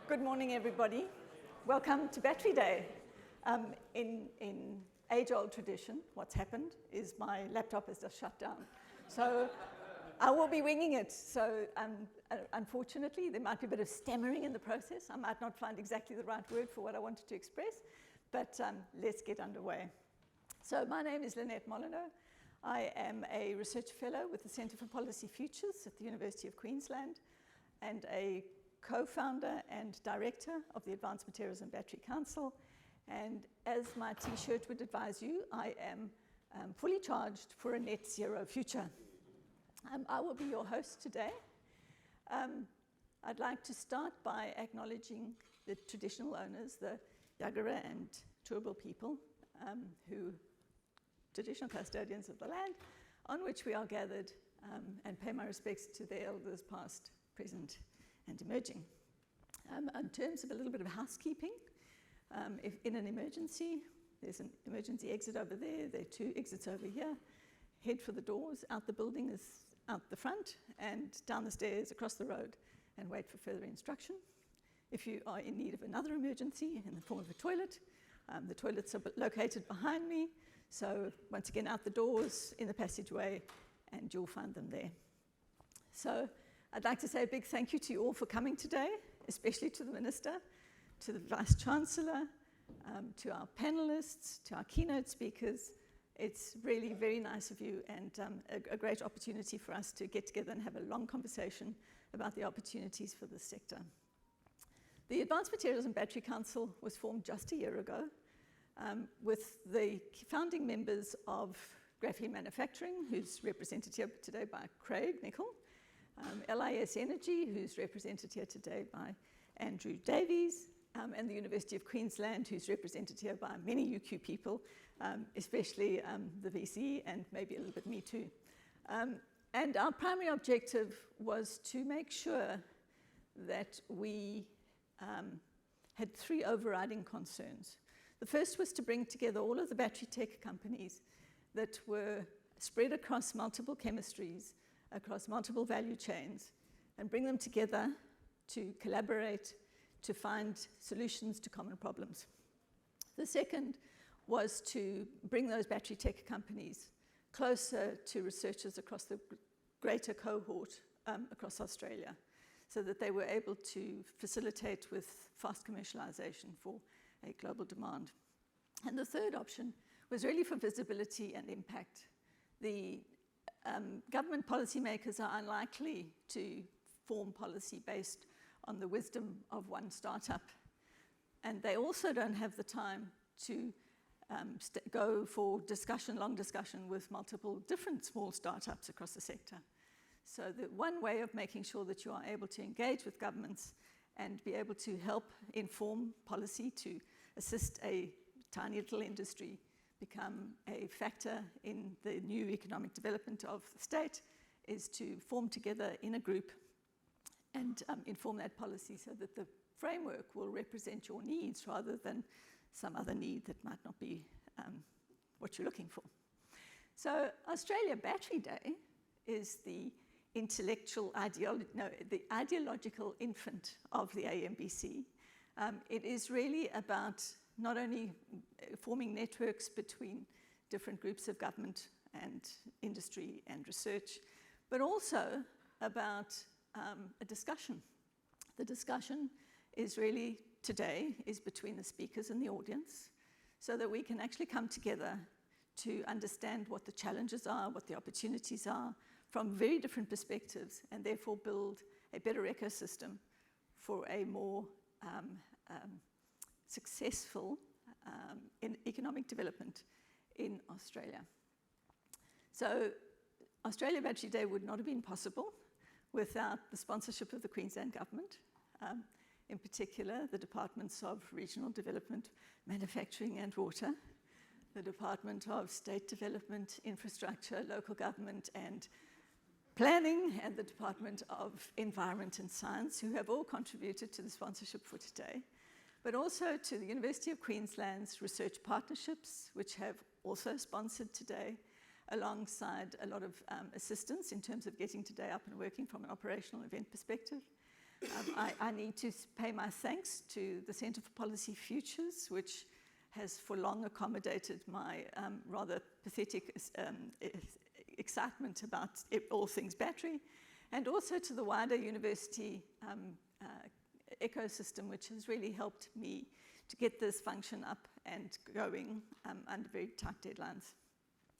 Good morning, everybody. Welcome to Battery Day. In age-old tradition, what's happened is my laptop has just shut down. So I will be winging it. So unfortunately, there might be a bit of stammering in the process. I might not find exactly the right word for what I wanted to express, but let's get underway. So my name is Lynette Molyneaux. I am a research fellow with the Centre for Policy Futures at the University of Queensland and a co-founder and director of the Advanced Materials and Battery Council. And as my t-shirt would advise you, I am fully charged for a net zero future. I will be your host today. I'd like to start by acknowledging the traditional owners, the Yagara and Turrbal people, traditional custodians of the land on which we are gathered, and pay my respects to their elders past, present, and emerging. In terms of a little bit of housekeeping, if in an emergency, there's an emergency exit over there, there are two exits over here. Head for the doors, out the building is out the front, and down the stairs, across the road, and wait for further instruction. If you are in need of another emergency in the form of a toilet, the toilets are located behind me, so once again, out the doors, in the passageway, and you'll find them there. So I'd like to say a big thank you to you all for coming today, especially to the Minister, to the Vice-Chancellor, to our panelists, to our keynote speakers. It's really very nice of you and a great opportunity for us to get together and have a long conversation about the opportunities for this sector. The Advanced Materials and Battery Council was formed just a year ago with the founding members of Graphene Manufacturing, who's represented here today by Craig Nicol, LIS Energy, who's represented here today by Andrew Davies, and the University of Queensland, who's represented here by many UQ people, especially the VC and maybe a little bit me too. And our primary objective was to make sure that we had three overriding concerns. The first was to bring together all of the battery tech companies that were spread across multiple chemistries, across multiple value chains, and bring them together to collaborate, to find solutions to common problems. The second was to bring those battery tech companies closer to researchers across the greater cohort across Australia, so that they were able to facilitate with fast commercialization for a global demand. And the third option was really for visibility and impact. The government policymakers are unlikely to form policy based on the wisdom of one startup. And they also don't have the time to go for long discussion with multiple different small startups across the sector. So the one way of making sure that you are able to engage with governments and be able to help inform policy to assist a tiny little industry become a factor in the new economic development of the state is to form together in a group and inform that policy so that the framework will represent your needs rather than some other need that might not be what you're looking for. So Australia Battery Day is the the ideological infant of the AMBC. It is really about not only forming networks between different groups of government and industry and research, but also about a discussion. The discussion is really today is between the speakers and the audience, so that we can actually come together to understand what the challenges are, what the opportunities are, from very different perspectives, and therefore build a better ecosystem for a more successful in economic development in Australia. So Australia Battery Day would not have been possible without the sponsorship of the Queensland government, in particular the Departments of Regional Development, Manufacturing and Water, the Department of State Development, Infrastructure, Local Government and Planning, and the Department of Environment and Science, who have all contributed to the sponsorship for today, but also to the University of Queensland's research partnerships, which have also sponsored today, alongside a lot of assistance in terms of getting today up and working from an operational event perspective, I need to pay my thanks to the Centre for Policy Futures, which has for long accommodated my rather pathetic excitement about all things battery, and also to the wider university ecosystem, which has really helped me to get this function up and going under very tight deadlines.